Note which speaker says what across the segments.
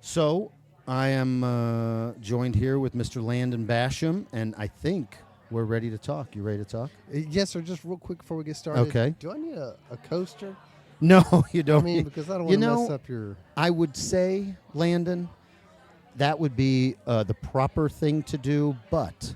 Speaker 1: So I am joined here with Mr. Landon Bassham, and I think we're ready to talk. You ready to talk?
Speaker 2: Yes, sir. Just real quick before we get started.
Speaker 1: Okay.
Speaker 2: Do I need a coaster?
Speaker 1: No, you
Speaker 2: I
Speaker 1: don't.
Speaker 2: mean, because I don't
Speaker 1: You
Speaker 2: want to mess
Speaker 1: know,
Speaker 2: up your.
Speaker 1: I would say, Landon, that would be the proper thing to do, but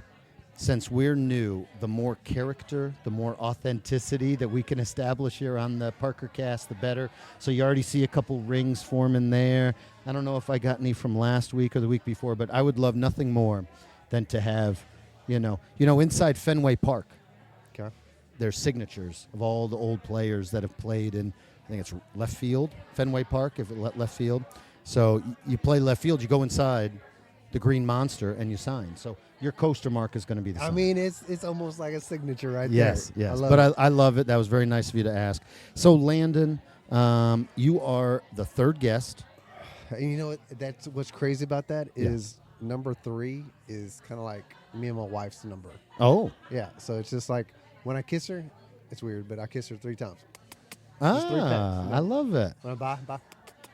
Speaker 1: since we're new, the more character, the more authenticity that we can establish here on the Parker Cast, the better. So you already see a couple rings forming there. I don't know if I got any from last week or the week before, but I would love nothing more than to have, inside Fenway Park,
Speaker 2: Okay.
Speaker 1: there's signatures of all the old players that have played in, I think it's left field, Fenway Park, if it left field. So you play left field, you go inside the Green Monster and you sign. So your coaster mark is going to be the same.
Speaker 2: I mean, it's almost like a signature right
Speaker 1: Yes,
Speaker 2: there.
Speaker 1: yes.
Speaker 2: I
Speaker 1: I love it. That was very nice of you to ask. So, Landon, you are the third guest.
Speaker 2: And you know what? That's what's crazy about that
Speaker 1: Yeah.
Speaker 2: is number 3 is kind of like me and my wife's number.
Speaker 1: Oh.
Speaker 2: Yeah. So it's just like when I kiss her, it's weird, but I kiss her 3 times. Just 3 pats, you know?
Speaker 1: I love it.
Speaker 2: Bye.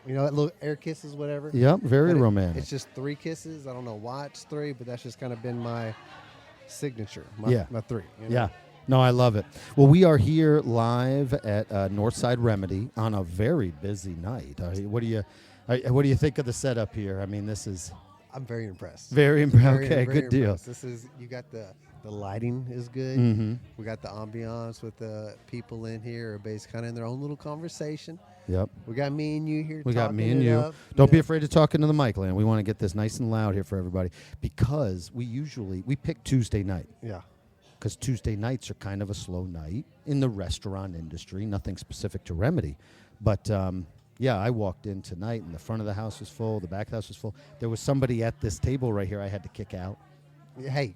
Speaker 2: You know, that little air kisses, whatever.
Speaker 1: Yep, very
Speaker 2: But
Speaker 1: romantic.
Speaker 2: It's just 3 kisses. I don't know why it's 3, but that's just kind of been my signature.
Speaker 1: Yeah.
Speaker 2: My 3. You know?
Speaker 1: Yeah. No, I love it. Well, we are here live at Northside Remedy on a very busy night. What do you think of the setup here? I mean, this is
Speaker 2: I'm very impressed.
Speaker 1: very impressive. Okay,
Speaker 2: Very
Speaker 1: good deal.
Speaker 2: impressed. This is you got the lighting is good.
Speaker 1: Mm-hmm.
Speaker 2: We got the ambiance with the people in here. Everybody's kind of in their own little conversation.
Speaker 1: Yep.
Speaker 2: We got me and you here.
Speaker 1: We got me
Speaker 2: talking
Speaker 1: and
Speaker 2: it
Speaker 1: you.
Speaker 2: up,
Speaker 1: Don't be
Speaker 2: know.
Speaker 1: afraid to talk into the mic, Landon. We want to get this nice and loud here for everybody because we pick Tuesday night.
Speaker 2: Yeah.
Speaker 1: Because Tuesday nights are kind of a slow night in the restaurant industry, nothing specific to Remedy. But, I walked in tonight, and the front of the house was full, the back of the house was full. There was somebody at this table right here I had to kick out.
Speaker 2: Hey,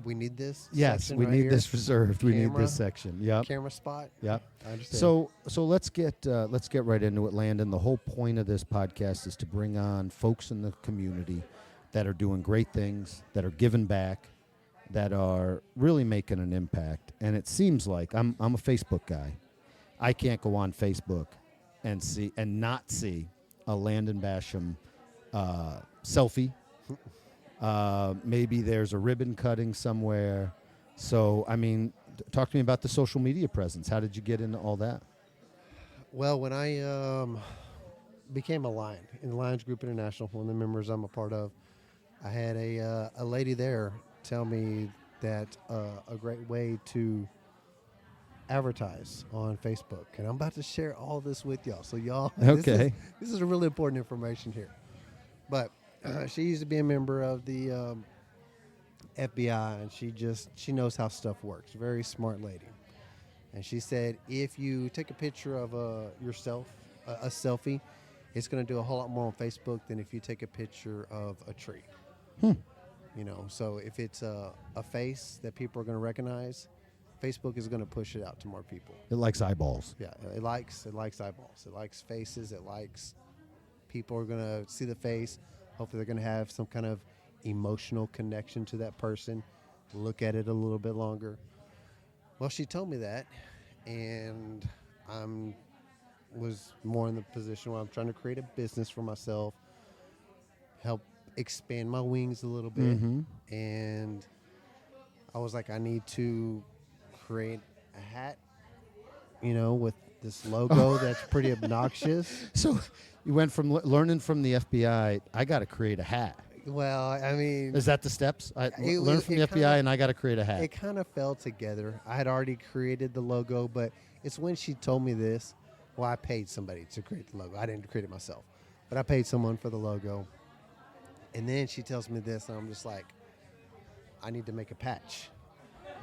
Speaker 2: we need this.
Speaker 1: Yes,
Speaker 2: section
Speaker 1: we
Speaker 2: right
Speaker 1: need
Speaker 2: here.
Speaker 1: this reserved. We need
Speaker 2: Camera.
Speaker 1: this section. Yep.
Speaker 2: Camera spot.
Speaker 1: Yep.
Speaker 2: I understand.
Speaker 1: So let's get right into it, Landon. The whole point of this podcast is to bring on folks in the community that are doing great things, that are giving back, that are really making an impact. And it seems like I'm a Facebook guy. I can't go on Facebook and not see a Landon Bassham selfie. Maybe there's a ribbon cutting somewhere. So, I mean, talk to me about the social media presence. How did you get into all that?
Speaker 2: Well, when I became a Lion in the Lions Group International, one of the members I'm a part of, I had a lady there tell me that a great way to advertise on Facebook, and I'm about to share all this with y'all. So y'all,
Speaker 1: Okay.
Speaker 2: this is really important information here. But she used to be a member of the FBI, and she knows how stuff works. Very smart lady. And she said, if you take a picture of yourself, a selfie, it's going to do a whole lot more on Facebook than if you take a picture of a tree. You know, so if it's a face that people are going to recognize, Facebook is going to push it out to more people.
Speaker 1: It likes eyeballs.
Speaker 2: Yeah, it likes eyeballs. It likes faces. It likes people are going to see the face. Hopefully they're going to have some kind of emotional connection to that person, look at it a little bit longer. Well, she told me that, and was more in the position where I'm trying to create a business for myself, help expand my wings a little bit, and I was like, I need to create a hat, with this logo that's pretty obnoxious.
Speaker 1: So you went from learning from the FBI, I got to create a hat.
Speaker 2: Well, I mean,
Speaker 1: Is that the steps? Learn from the FBI and I got to create a hat.
Speaker 2: it kind of fell together. I had already created the logo, but it's when she told me this. Well, I paid somebody to create the logo. I didn't create it myself, but I paid someone for the logo. And then she tells me this, and I'm just like, I need to make a patch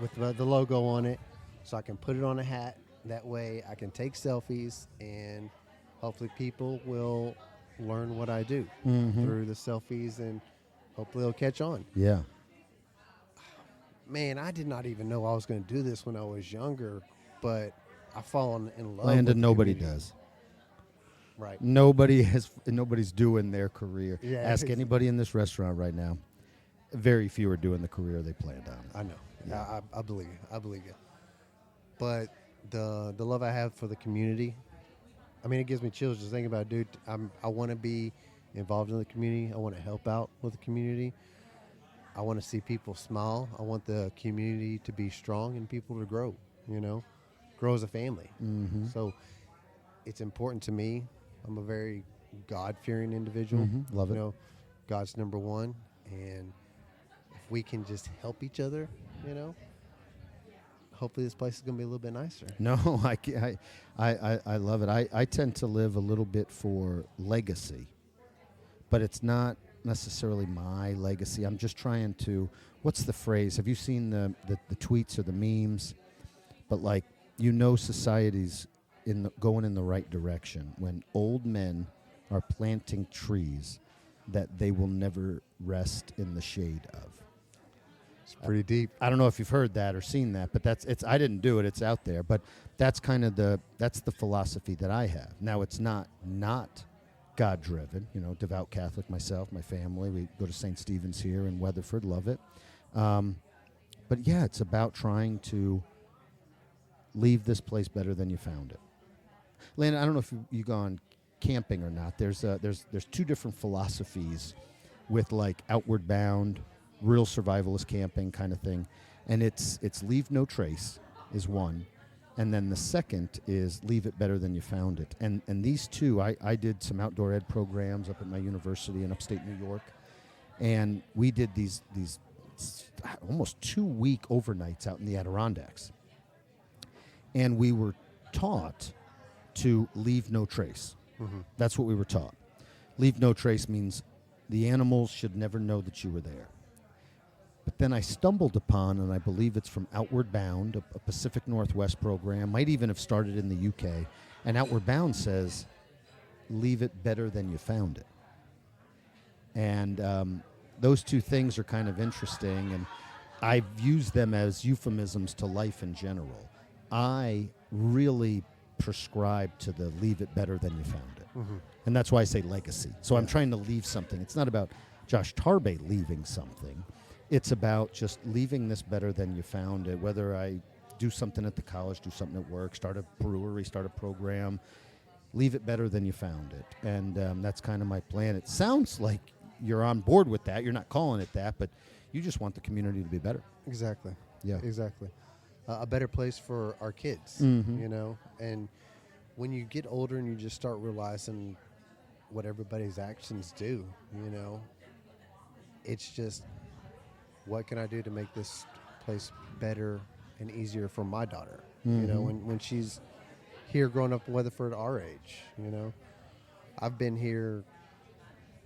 Speaker 2: with the logo on it so I can put it on a hat. That way I can take selfies, and hopefully people will learn what I do through the selfies, and hopefully they'll catch on.
Speaker 1: Yeah.
Speaker 2: Man, I did not even know I was going to do this when I was younger, but I've fallen in love with
Speaker 1: Landon,
Speaker 2: the
Speaker 1: nobody
Speaker 2: community.
Speaker 1: does.
Speaker 2: Right.
Speaker 1: Nobody's doing their career.
Speaker 2: Yeah,
Speaker 1: Ask
Speaker 2: it's-
Speaker 1: anybody in this restaurant right now. Very few are doing the career they planned on.
Speaker 2: I know. Yeah. I believe you. I believe you. But the love I have for the community, I mean, it gives me chills just thinking about it, dude. I want to be involved in the community. I want to help out with the community. I want to see people smile. I want the community to be strong and people to grow, grow as a family.
Speaker 1: Mm-hmm.
Speaker 2: So it's important to me. I'm a very God-fearing individual.
Speaker 1: Mm-hmm. Love it.
Speaker 2: God's number one. And if we can just help each other, hopefully this place is going to be a little bit nicer.
Speaker 1: No, I love it. I tend to live a little bit for legacy, but it's not necessarily my legacy. I'm just trying to, what's the phrase? Have you seen the tweets or the memes? But society's going in the right direction when old men are planting trees that they will never rest in the shade of.
Speaker 2: It's pretty deep.
Speaker 1: I don't know if you've heard that or seen that, but I didn't do it. It's out there, but that's kind of the philosophy that I have. Now it's not God-driven, devout Catholic myself, my family. We go to St. Stephen's here in Weatherford, love it. But yeah, it's about trying to leave this place better than you found it. Landon, I don't know if you've gone camping or not. There's two different philosophies with like outward bound, real survivalist camping kind of thing, and it's leave no trace is one. And then the second is leave it better than you found it. And these two, I did some outdoor ed programs up at my university in upstate New York. And we did these almost 2-week overnights out in the Adirondacks. And we were taught to leave no trace.
Speaker 2: Mm-hmm.
Speaker 1: That's what we were taught. Leave no trace means the animals should never know that you were there. But then I stumbled upon, and I believe it's from Outward Bound, a Pacific Northwest program, might even have started in the UK, and Outward Bound says, leave it better than you found it. And those two things are kind of interesting, and I've used them as euphemisms to life in general. I really prescribe to the leave it better than you found it.
Speaker 2: Mm-hmm.
Speaker 1: And that's why I say legacy. So I'm trying to leave something. It's not about Josh Tarbay leaving something. It's about just leaving this better than you found it, whether I do something at the college, do something at work, start a brewery, start a program, leave it better than you found it. And that's kind of my plan. It sounds like you're on board with that. You're not calling it that, but you just want the community to be better.
Speaker 2: Exactly.
Speaker 1: Yeah.
Speaker 2: Exactly. A better place for our kids,
Speaker 1: Mm-hmm.
Speaker 2: And when you get older and you just start realizing what everybody's actions do, it's just, what can I do to make this place better and easier for my daughter?
Speaker 1: Mm-hmm.
Speaker 2: When she's here growing up in Weatherford our age, I've been here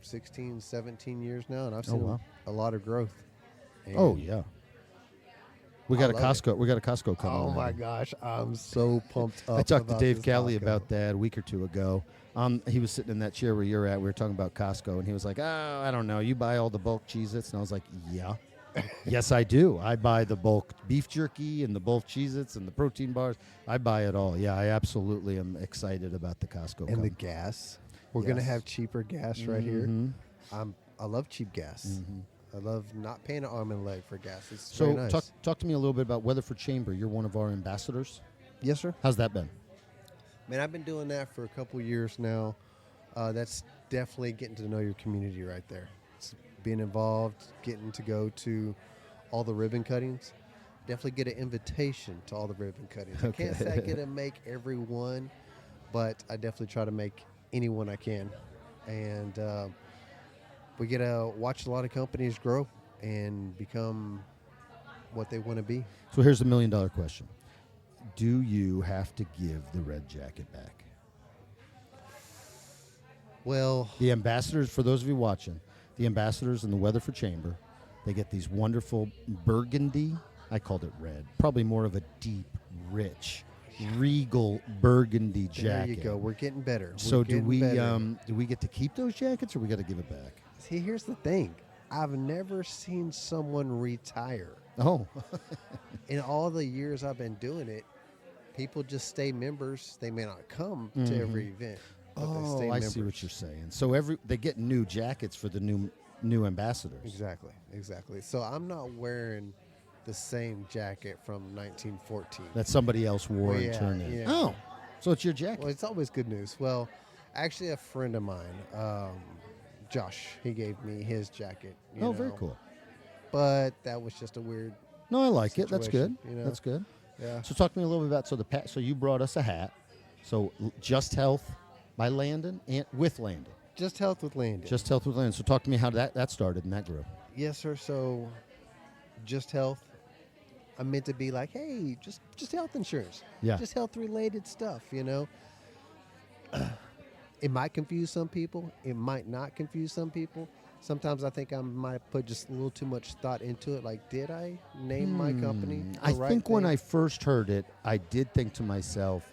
Speaker 2: 16, 17 years now, and I've seen a lot of growth. And
Speaker 1: Oh, yeah. We got a Costco.
Speaker 2: it.
Speaker 1: We got a Costco coming.
Speaker 2: Oh,
Speaker 1: around.
Speaker 2: my gosh. I'm so pumped up.
Speaker 1: I talked to
Speaker 2: about
Speaker 1: Dave
Speaker 2: this
Speaker 1: Calley
Speaker 2: Costco.
Speaker 1: about that a week or two ago. He was sitting in that chair where you're at. We were talking about Costco, and he was like, "Oh, I don't know. You buy all the bulk Cheez-Its?" And I was like, "Yeah." Yes, I do. I buy the bulk beef jerky and the bulk Cheez-Its and the protein bars. I buy it all. Yeah, I absolutely am excited about the Costco.
Speaker 2: And the gas. We're going to
Speaker 1: Yes.
Speaker 2: have cheaper gas right here.
Speaker 1: Mm-hmm.
Speaker 2: I love cheap gas.
Speaker 1: Mm-hmm.
Speaker 2: I love not paying an arm and a leg for gas. It's
Speaker 1: So
Speaker 2: very nice.
Speaker 1: talk to me a little bit about Weatherford Chamber. You're one of our ambassadors.
Speaker 2: Yes, sir.
Speaker 1: How's that been?
Speaker 2: Man, I've been doing that for a couple years now. That's definitely getting to know your community right there. It's being involved, getting to go to all the ribbon cuttings. Definitely get an invitation to all the ribbon cuttings. I can't say I get to make every one, but I definitely try to make any one I can. And we get to watch a lot of companies grow and become what they want to be.
Speaker 1: So here's the $1 million question. Do you have to give the red jacket back?
Speaker 2: Well,
Speaker 1: The ambassadors, for those of you watching, the ambassadors in the Weatherford Chamber, they get these wonderful burgundy, I called it red, probably more of a deep, rich, regal burgundy jacket.
Speaker 2: there you go. We're getting better.
Speaker 1: So
Speaker 2: We're
Speaker 1: do
Speaker 2: getting
Speaker 1: we
Speaker 2: better.
Speaker 1: get to keep those jackets, or we got to give it back?
Speaker 2: See, here's the thing. I've never seen someone retire.
Speaker 1: Oh,
Speaker 2: In all the years I've been doing it, people just stay members. They may not come to every event, but they stay
Speaker 1: I
Speaker 2: members.
Speaker 1: see what you're saying. So they get new jackets for the new ambassadors.
Speaker 2: Exactly. So I'm not wearing the same jacket from 1914.
Speaker 1: That somebody else wore
Speaker 2: Well,
Speaker 1: and
Speaker 2: yeah,
Speaker 1: turned in.
Speaker 2: yeah.
Speaker 1: Oh, so it's your jacket.
Speaker 2: Well, it's always good news. Well, actually, a friend of mine, Josh, he gave me his jacket.
Speaker 1: Very cool.
Speaker 2: But that was just a weird.
Speaker 1: No, I like it. That's good.
Speaker 2: situation,
Speaker 1: That's good.
Speaker 2: Yeah.
Speaker 1: So talk to me a little bit about so you brought us a hat. So Just Health by Landon and with Landon.
Speaker 2: Just Health with Landon.
Speaker 1: Just Health with Landon. So talk to me how that started and that grew.
Speaker 2: Yes, sir. So, Just Health. I meant to be like, hey, just health insurance.
Speaker 1: Yeah.
Speaker 2: Just health related stuff. It might confuse some people. It might not confuse some people. Sometimes I think I might put just a little too much thought into it. Like, did I name my company?
Speaker 1: I think when I first heard it, I did think to myself,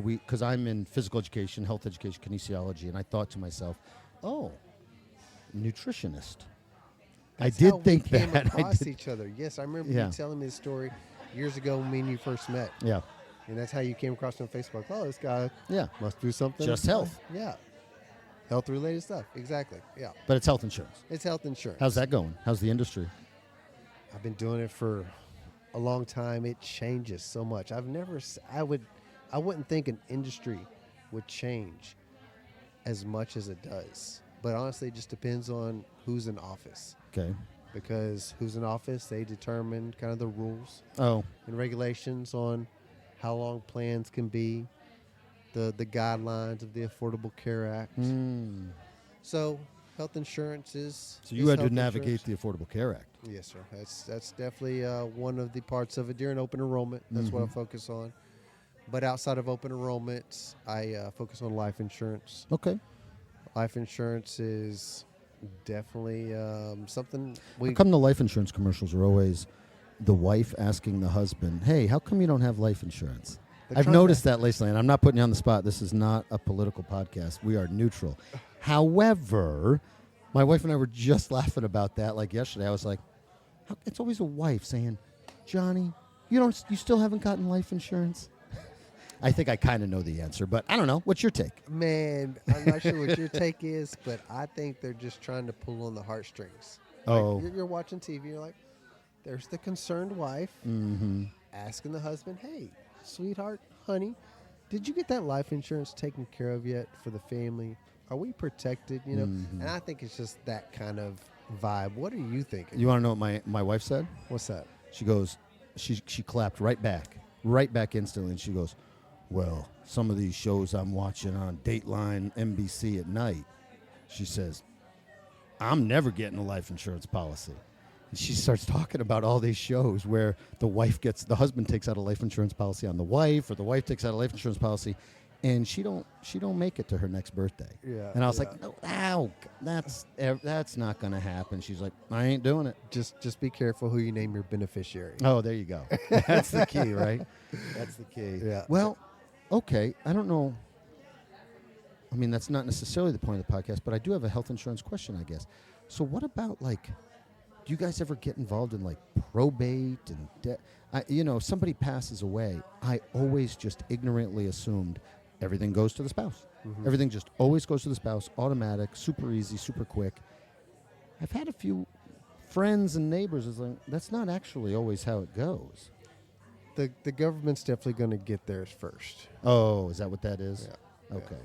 Speaker 1: because I'm in physical education, health education, kinesiology, and I thought to myself, oh, nutritionist.
Speaker 2: That's
Speaker 1: I did
Speaker 2: how
Speaker 1: think
Speaker 2: we came
Speaker 1: that.
Speaker 2: across each other. Yes, I remember
Speaker 1: Yeah.
Speaker 2: you telling me the story years ago when me and you first met.
Speaker 1: Yeah.
Speaker 2: And that's how you came across me on Facebook. Oh, this guy
Speaker 1: Yeah.
Speaker 2: must do something.
Speaker 1: Just health.
Speaker 2: Yeah. Health related stuff. Exactly. Yeah.
Speaker 1: But it's health insurance.
Speaker 2: It's health insurance.
Speaker 1: How's that going? How's the industry?
Speaker 2: I've been doing it for a long time. It changes so much. I wouldn't think an industry would change as much as it does. But honestly, it just depends on who's in office.
Speaker 1: Okay.
Speaker 2: Because who's in office, they determine kind of the rules
Speaker 1: Oh.
Speaker 2: and regulations on how long plans can be, the guidelines of the Affordable Care Act. So health insurance is.
Speaker 1: So you
Speaker 2: is
Speaker 1: had to
Speaker 2: health
Speaker 1: navigate
Speaker 2: insurance.
Speaker 1: the Affordable Care Act.
Speaker 2: Yes, sir. That's definitely one of the parts of it during open enrollment. That's what I focus on. But outside of open enrollment, I focus on life insurance.
Speaker 1: Okay.
Speaker 2: Life insurance is definitely something
Speaker 1: How come the life insurance commercials are always the wife asking the husband, hey, how come you don't have life insurance?
Speaker 2: They're
Speaker 1: I've
Speaker 2: trying to-
Speaker 1: noticed that lately, and I'm not putting you on the spot. This is not a political podcast. We are neutral. However, my wife and I were just laughing about that. Like yesterday, I was like, it's always a wife saying, Johnny, you still haven't gotten life insurance? I think I kind of know the answer, but I don't know. What's your take?
Speaker 2: Man, I'm not sure what your take is, but I think they're just trying to pull on the heartstrings.
Speaker 1: Oh.
Speaker 2: Like you're watching TV, you're like, there's the concerned wife asking the husband, hey, sweetheart, honey, did you get that life insurance taken care of yet for the family? Are we protected? And I think it's just that kind of vibe. What are you thinking?
Speaker 1: You want to know what my wife said?
Speaker 2: What's that?
Speaker 1: She goes, she clapped right back instantly, and she goes, well, some of these shows I'm watching on Dateline NBC at night, she says, I'm never getting a life insurance policy. And she starts talking about all these shows where the husband takes out a life insurance policy on the wife, or the wife takes out a life insurance policy, and she don't make it to her next birthday.
Speaker 2: Yeah,
Speaker 1: And I was
Speaker 2: yeah.
Speaker 1: like, no, that's not going to happen. She's like, I ain't doing it.
Speaker 2: Just be careful who you name your beneficiary.
Speaker 1: Oh, there you go. That's the key, right? That's the key.
Speaker 2: Yeah.
Speaker 1: Well, okay. I don't know. I mean, that's not necessarily the point of the podcast, but I do have a health insurance question, I guess. So what about, like, do you guys ever get involved in, like, probate and debt? Somebody passes away. I always just ignorantly assumed everything goes to the spouse. Everything just always goes to the spouse, automatic, super easy, super quick. I've had a few friends and neighbors is like, that's not actually always how it goes.
Speaker 2: The government's definitely going to get theirs first.
Speaker 1: Oh, is that what that is?
Speaker 2: Yeah.
Speaker 1: Okay.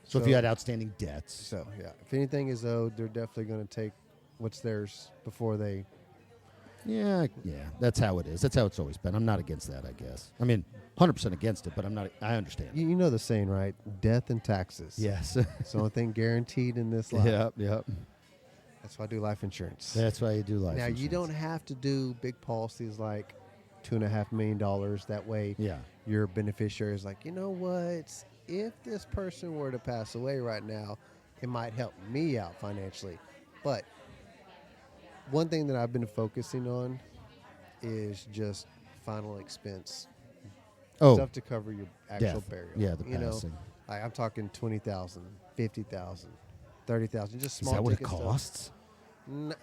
Speaker 1: So if you had outstanding debts.
Speaker 2: So, yeah. If anything is owed, they're definitely going to take what's theirs before they...
Speaker 1: Yeah, that's how it is. That's how it's always been. I'm not against that, I guess. I mean, 100% against it, but I understand.
Speaker 2: You know the saying, right? Death and taxes.
Speaker 1: Yes.
Speaker 2: It's the only thing guaranteed in this life.
Speaker 1: Yep.
Speaker 2: That's why I do life insurance.
Speaker 1: That's why you do life
Speaker 2: Now,
Speaker 1: insurance.
Speaker 2: you don't have to do big policies like $2.5 million. That way,
Speaker 1: Yeah.
Speaker 2: your beneficiary is like, you know what? If this person were to pass away right now, it might help me out financially. But one thing that I've been focusing on is just final expense.
Speaker 1: Oh,
Speaker 2: Stuff to cover your actual
Speaker 1: death.
Speaker 2: burial.
Speaker 1: Yeah, the passing.
Speaker 2: Like I'm talking 20,000, 50,000, 30,000, just
Speaker 1: is
Speaker 2: small
Speaker 1: that what it
Speaker 2: ticket stuff.
Speaker 1: costs?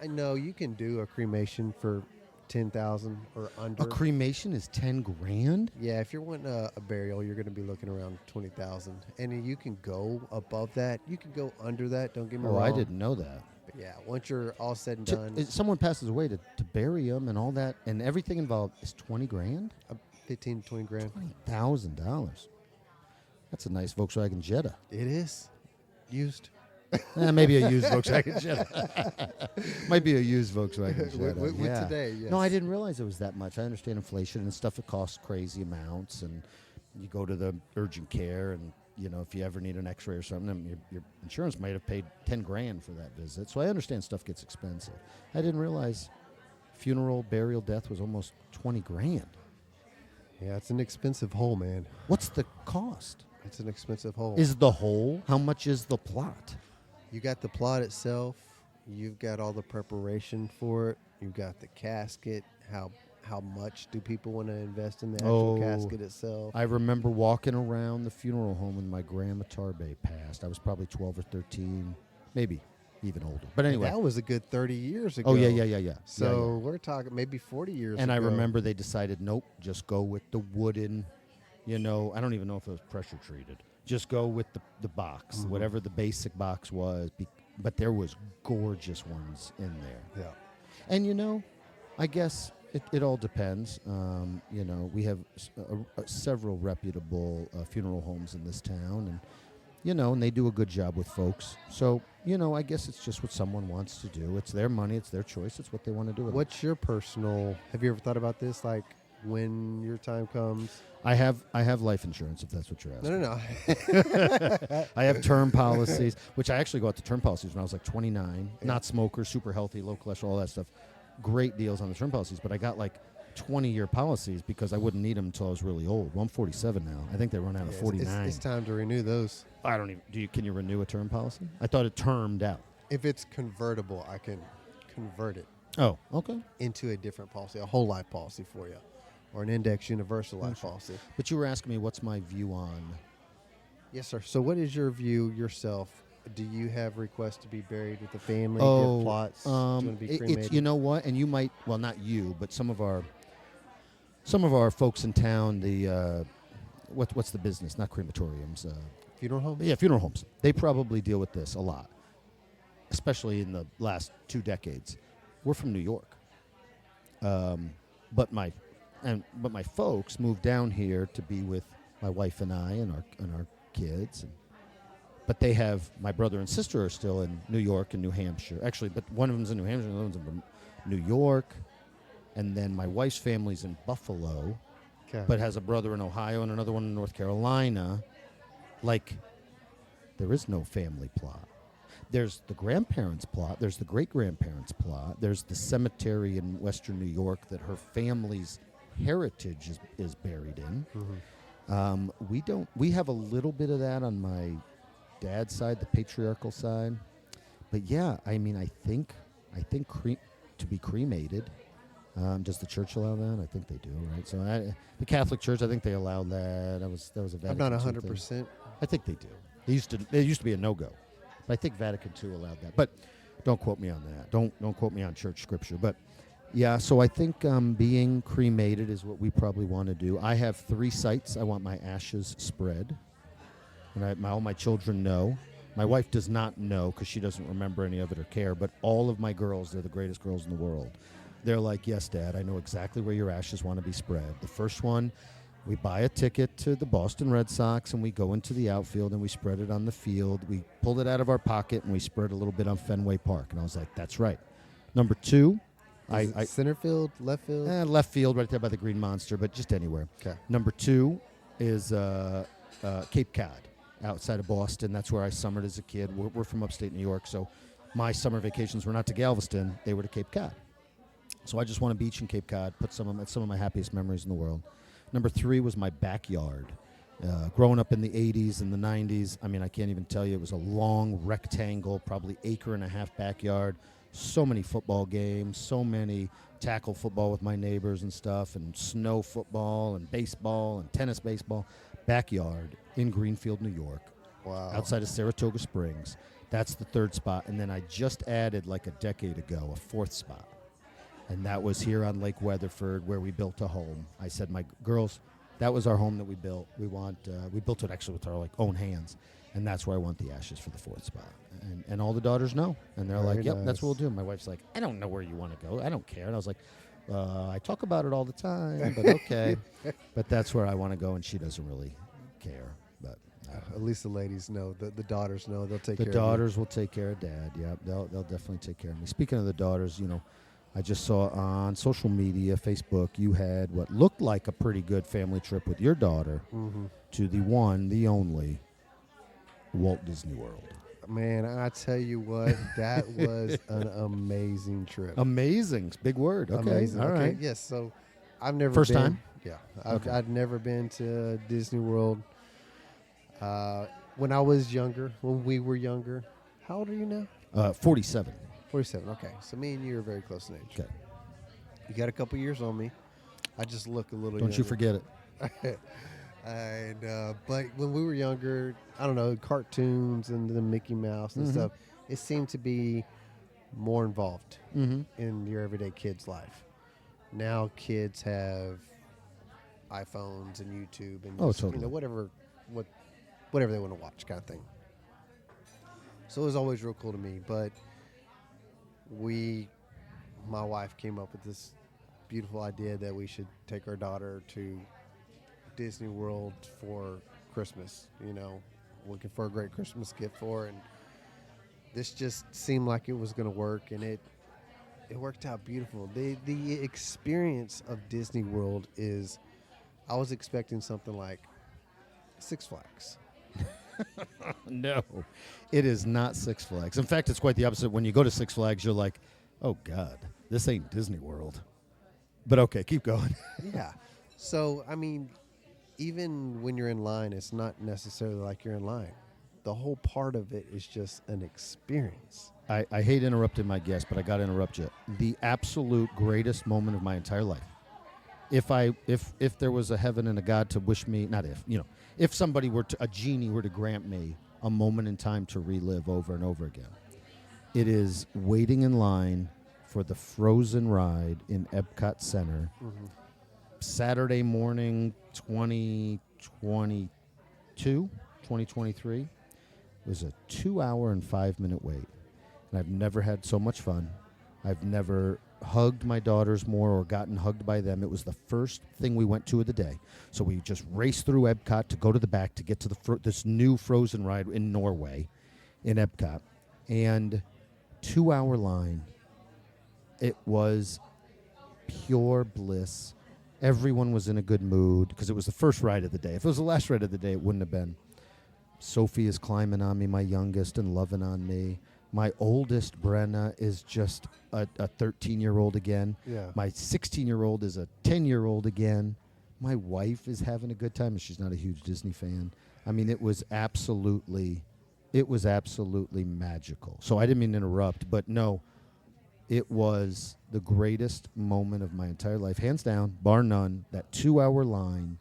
Speaker 2: No, you can do a cremation for 10,000 or under.
Speaker 1: A cremation is 10 grand?
Speaker 2: Yeah, if you're wanting a burial, you're going to be looking around 20,000, and you can go above that. You can go under that. Don't get me
Speaker 1: Oh,
Speaker 2: wrong.
Speaker 1: I didn't know that.
Speaker 2: But yeah, once you're all said and done,
Speaker 1: If someone passes away to bury them and all that, and everything involved is 20 grand?
Speaker 2: 15 to 20 grand.
Speaker 1: $20,000. That's a nice Volkswagen Jetta.
Speaker 2: It is used.
Speaker 1: Maybe a used Volkswagen Jetta. Might be a used Volkswagen Jetta.
Speaker 2: With today, yes.
Speaker 1: No, I didn't realize it was that much. I understand inflation and stuff. It costs crazy amounts, and you go to the urgent care, and if you ever need an X-ray or something, your insurance might have paid $10,000 for that visit. So I understand stuff gets expensive. I didn't realize funeral, burial, death was almost $20,000.
Speaker 2: Yeah, it's an expensive hole, man.
Speaker 1: What's the cost?
Speaker 2: It's an expensive hole.
Speaker 1: Is the hole? How much is the plot?
Speaker 2: You got the plot itself. You've got all the preparation for it. You've got the casket. How much do people want to invest in the actual casket itself?
Speaker 1: I remember walking around the funeral home when my grandma Tarbe passed. I was probably 12 or 13, maybe even older. But anyway.
Speaker 2: That was a good 30 years ago.
Speaker 1: Oh, yeah.
Speaker 2: So we're talking maybe 40 years ago.
Speaker 1: And I remember they decided, nope, just go with the wooden, I don't even know if it was pressure treated. Just go with the box, whatever the basic box was. But there was gorgeous ones in there.
Speaker 2: Yeah.
Speaker 1: And, I guess it all depends. We have several reputable funeral homes in this town, and they do a good job with folks. So, I guess it's just what someone wants to do. It's their money. It's their choice. It's what they want to do with it.
Speaker 2: What's your personal, have you ever thought about this? Like when your time comes?
Speaker 1: I have life insurance, if that's what you're asking.
Speaker 2: No.
Speaker 1: I have term policies, which I actually got the term policies when I was like 29. Yeah. Not smoker, super healthy, low cholesterol, all that stuff. Great deals on the term policies, but I got like 20-year policies because I wouldn't need them until I was really old. Well, I'm 47 now. I think they run out at 49.
Speaker 2: It's time to renew those.
Speaker 1: I don't even. Can you renew a term policy? I thought it termed out.
Speaker 2: If it's convertible, I can convert it.
Speaker 1: Oh, okay.
Speaker 2: Into a different policy, a whole life policy for you, or an index universal life policy.
Speaker 1: But you were asking me what's my view on.
Speaker 2: Yes, sir. So what is your view yourself? Do you have requests to be buried with the family?
Speaker 1: Oh,
Speaker 2: give plots? Do you want to be cremated?
Speaker 1: It's, you know what? And you might, well, not you, but some of our folks in town, the what's the business? Not crematoriums.
Speaker 2: Funeral homes?
Speaker 1: Yeah, funeral homes. They probably deal with this a lot, especially in the last 2 decades. We're from New York, but my folks moved down here to be with my wife and I and our kids. But they have, my brother and sister are still in New York and New Hampshire. Actually, but one of them's in New Hampshire, the other one's in New York. And then my wife's family's in Buffalo, but has a brother in Ohio and another one in North Carolina. Like, there is no family plot. There's the grandparents' plot. There's the great-grandparents' plot. There's the cemetery in Western New York that her family's heritage is buried in. Mm-hmm. We have a little bit of that on my dad's side, the patriarchal side. But yeah, I mean, I think to be cremated. Does the church allow that? I think they do, right? So the Catholic Church, I think they allow that. That was a Vatican.
Speaker 2: I'm not 100%.
Speaker 1: I think they do. It used to be a no-go. But I think Vatican II allowed that. But don't quote me on that. Don't quote me on church scripture. But yeah, so I think being cremated is what we probably want to do. I have 3 sites I want my ashes spread. And all my children know. My wife does not know because she doesn't remember any of it or care. But all of my girls, they're the greatest girls in the world. They're like, yes, Dad, I know exactly where your ashes want to be spread. The first one, we buy a ticket to the Boston Red Sox, and we go into the outfield, and we spread it on the field. We pulled it out of our pocket, and we spread a little bit on Fenway Park. And I was like, that's right. Number 2, I
Speaker 2: center field, left field?
Speaker 1: Left field, right there by the Green Monster, but just anywhere.
Speaker 2: Okay.
Speaker 1: Number 2 is Cape Cod, outside of Boston. That's where I summered as a kid. We're from upstate New York, so my summer vacations were not to Galveston. They were to Cape Cod. So I just want a beach in Cape Cod, put some of my happiest memories in the world. Number 3 was my backyard. Growing up in the 80s and the 90s, I mean, I can't even tell you. It was a long rectangle, probably 1.5 acre backyard. So many football games, so many tackle football with my neighbors and stuff, and snow football and baseball and tennis baseball. Backyard in Greenfield, New York.
Speaker 2: Wow.
Speaker 1: Outside of Saratoga Springs. That's the 3rd spot. And then I just added, like a decade ago, a 4th spot. And that was here on Lake Weatherford, where we built a home. I said, my girls, that was our home that we built. We built it actually with our own hands, and that's where I want the ashes for the 4th spot. And all the daughters know, and they're
Speaker 2: Very
Speaker 1: like, yep,
Speaker 2: nice.
Speaker 1: that's what we'll do. My wife's like, I don't know where you want to go. I don't care. And I was like, I talk about it all the time, but okay. But that's where I want to go, and she doesn't really care. But
Speaker 2: At least the ladies know. The daughters know. They'll take
Speaker 1: The
Speaker 2: care
Speaker 1: daughters will take care of Dad. Yeah, they'll definitely take care of me. Speaking of the daughters, I just saw on social media, Facebook, you had what looked like a pretty good family trip with your daughter to the one, the only Walt Disney World.
Speaker 2: Man, I tell you what, that was an amazing trip.
Speaker 1: Amazing. Big word. Okay.
Speaker 2: Amazing.
Speaker 1: All
Speaker 2: okay.
Speaker 1: right.
Speaker 2: Yes. So I've never
Speaker 1: First
Speaker 2: been.
Speaker 1: time?
Speaker 2: Yeah.
Speaker 1: Okay.
Speaker 2: I'd never been to Disney World. When I was younger, when we were younger, how old are you now?
Speaker 1: 47.
Speaker 2: 47. Okay. So me and you are very close in age.
Speaker 1: Okay.
Speaker 2: You got a couple years on me. I just look a little
Speaker 1: Don't you
Speaker 2: younger.
Speaker 1: forget it.
Speaker 2: And but when we were younger, I don't know, cartoons and the Mickey Mouse and stuff, it seemed to be more involved in your everyday kid's life. Now kids have iPhones and YouTube and just,
Speaker 1: totally.
Speaker 2: whatever they want to watch, kind of thing. So it was always real cool to me. But my wife came up with this beautiful idea that we should take our daughter to Disney World for Christmas, looking for a great Christmas gift for her. And this just seemed like it was going to work, and it worked out beautiful. The experience of Disney World is, I was expecting something like Six Flags.
Speaker 1: No, it is not Six Flags. In fact, it's quite the opposite. When you go to Six Flags, you're like, oh, God, this ain't Disney World. But okay, keep going.
Speaker 2: Yeah. So, I mean, even when you're in line, it's not necessarily like you're in line. The whole part of it is just an experience.
Speaker 1: I hate interrupting my guest, but I got to interrupt you. The absolute greatest moment of my entire life. If there was a heaven and a God to wish me, not if somebody a genie were to grant me a moment in time to relive over and over again, it is waiting in line for the Frozen ride in Epcot Center, Saturday morning, 2023. It was a 2-hour and 5-minute wait. And I've never had so much fun. I've never hugged my daughters more or gotten hugged by them. It was the first thing we went to of the day. So we just raced through Epcot to go to the back to get to this new Frozen ride in Norway, in Epcot. And 2-hour line. It was pure bliss. Everyone was in a good mood because it was the first ride of the day. If it was the last ride of the day, it wouldn't have been. Sophie is climbing on me, my youngest, and loving on me. My oldest, Brenna, is just a 13-year-old again.
Speaker 2: Yeah.
Speaker 1: My 16-year-old is a 10-year-old again. My wife is having a good time, and she's not a huge Disney fan. I mean, it was absolutely magical. So I didn't mean to interrupt, but no, it was the greatest moment of my entire life, hands down, bar none. That 2-hour line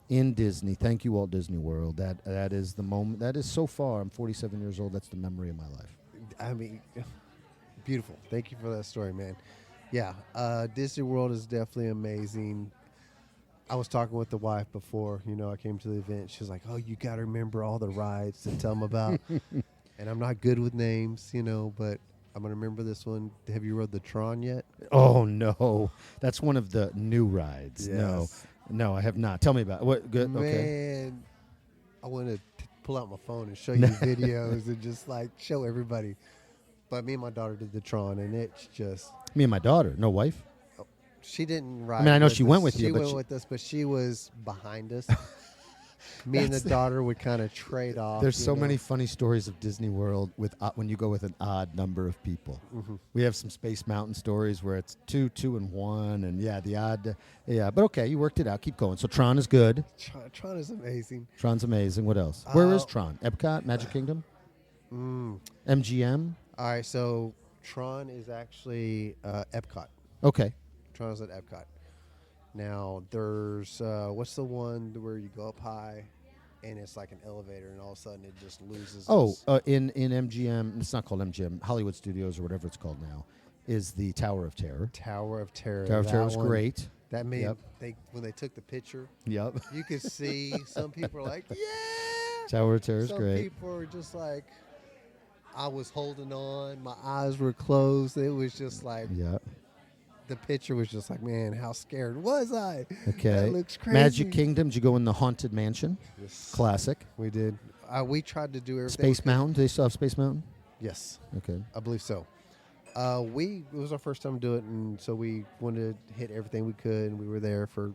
Speaker 1: in Disney. Thank you, Walt Disney World. That is the moment. That is so far. I'm 47 years old. That's the memory of my life.
Speaker 2: I mean, beautiful. Thank you for that story, man. Yeah, Disney World is definitely amazing. I was talking with the wife before, I came to the event. She was like, oh, you got to remember all the rides to tell them about. And I'm not good with names, but I'm going to remember this one. Have you rode the Tron yet?
Speaker 1: Oh, no. That's one of the new rides.
Speaker 2: Yes.
Speaker 1: No, I have not. Tell me about it. What? Good.
Speaker 2: Man,
Speaker 1: Okay.
Speaker 2: I want to pull out my phone and show you videos and just show everybody. But me and my daughter did the Tron, and it's just...
Speaker 1: Me and my daughter. No wife?
Speaker 2: She didn't ride.
Speaker 1: I mean, I know
Speaker 2: with
Speaker 1: she
Speaker 2: us.
Speaker 1: went with you,
Speaker 2: She
Speaker 1: but
Speaker 2: went with us, but she was behind us. Me and the daughter would kind of trade off.
Speaker 1: There's so many funny stories of Disney World with when you go with an odd number of people. We have some Space Mountain stories where it's 2, 2, and 1, and the odd. Yeah, but okay, you worked it out. Keep going. So Tron is good.
Speaker 2: Tron is amazing.
Speaker 1: Tron's amazing. What else? Where is Tron? Epcot, Magic Kingdom, MGM.
Speaker 2: All right, so Tron is actually Epcot.
Speaker 1: Okay.
Speaker 2: Tron is at Epcot. Now, there's, what's the one where you go up high and it's like an elevator and all of a sudden it just loses
Speaker 1: in MGM, it's not called MGM, Hollywood Studios or whatever it's called now, is the Tower of Terror.
Speaker 2: Tower of Terror.
Speaker 1: Tower of Terror was great.
Speaker 2: That made, when they took the picture,
Speaker 1: Yep.
Speaker 2: you could see some people are like, yeah!
Speaker 1: Tower of Terror is
Speaker 2: some
Speaker 1: great.
Speaker 2: Some people were just like, I was holding on, my eyes were closed. It was just like...
Speaker 1: Yeah.
Speaker 2: the picture was just like, man, how scared was I?
Speaker 1: Okay.
Speaker 2: That looks crazy.
Speaker 1: Magic Kingdom, did you go in the Haunted Mansion?
Speaker 2: Yes.
Speaker 1: Classic.
Speaker 2: We did. We tried to do everything.
Speaker 1: Space Mountain, do they still have Space Mountain?
Speaker 2: Yes,
Speaker 1: Okay.
Speaker 2: I believe so. It was our first time to do it, and so we wanted to hit everything we could, and we were there for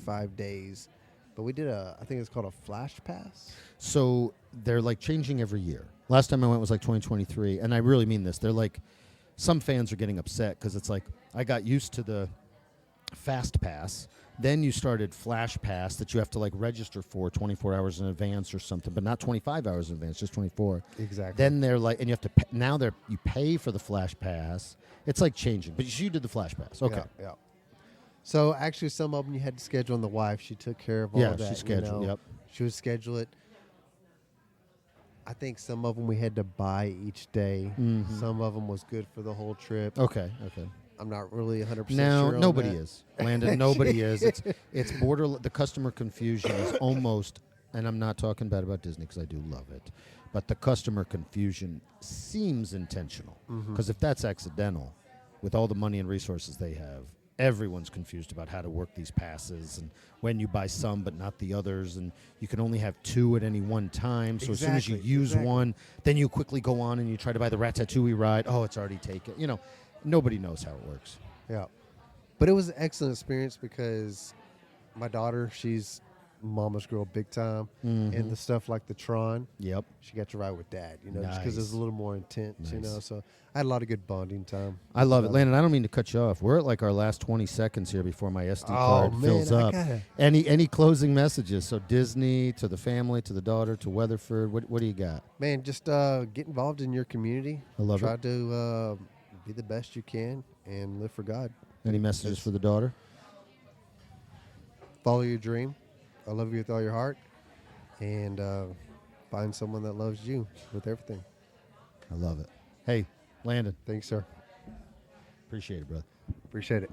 Speaker 2: 5 days. But we did I think it's called a Flash Pass.
Speaker 1: So they're like changing every year. Last time I went was like 2023, and I really mean this. They're like, some fans are getting upset because it's like, I got used to the Fast Pass. Then you started Flash Pass that you have to like register for 24 hours in advance or something, but not 25 hours in advance, just 24.
Speaker 2: Exactly.
Speaker 1: Then they're like, and you have to you pay for the Flash Pass. It's like changing, but you did the Flash Pass. Okay.
Speaker 2: Yeah. So actually, some of them you had to schedule, and the wife, she took care of all that.
Speaker 1: She scheduled. Yep.
Speaker 2: She would schedule it. I think some of them we had to buy each day.
Speaker 1: Mm-hmm.
Speaker 2: Some of them was good for the whole trip.
Speaker 1: Okay.
Speaker 2: I'm not really 100%
Speaker 1: No,
Speaker 2: sure on
Speaker 1: nobody
Speaker 2: that.
Speaker 1: is. Landon, nobody is. It's border. The customer confusion is almost, and I'm not talking bad about Disney because I do love it, but the customer confusion seems intentional. Because if that's accidental, with all the money and resources they have, everyone's confused about how to work these passes and when you buy some but not the others, and you can only have 2 at any one time. So as soon as you use one, then you quickly go on and you try to buy the Ratatouille ride. Oh, it's already taken. Nobody knows how it works.
Speaker 2: Yeah. But it was an excellent experience because my daughter, she's mama's girl big time. And the stuff like the Tron,
Speaker 1: Yep.
Speaker 2: she got to ride with Dad, just because it was
Speaker 1: Nice.
Speaker 2: a little more intense,
Speaker 1: Nice.
Speaker 2: So I had a lot of good bonding time.
Speaker 1: I love it. Landon, I don't mean to cut you off. We're at like our last 20 seconds here before my SD card fills up. Any closing messages? So Disney, to the family, to the daughter, to Weatherford, what do you got?
Speaker 2: Man, just get involved in your community.
Speaker 1: I love
Speaker 2: Try
Speaker 1: it.
Speaker 2: to be the best you can and live for God.
Speaker 1: Any messages for the daughter?
Speaker 2: Follow your dream. I love you with all your heart. And find someone that loves you with everything.
Speaker 1: I love it. Hey, Landon,
Speaker 2: Thanks, sir.
Speaker 1: appreciate it, brother.
Speaker 2: Appreciate it.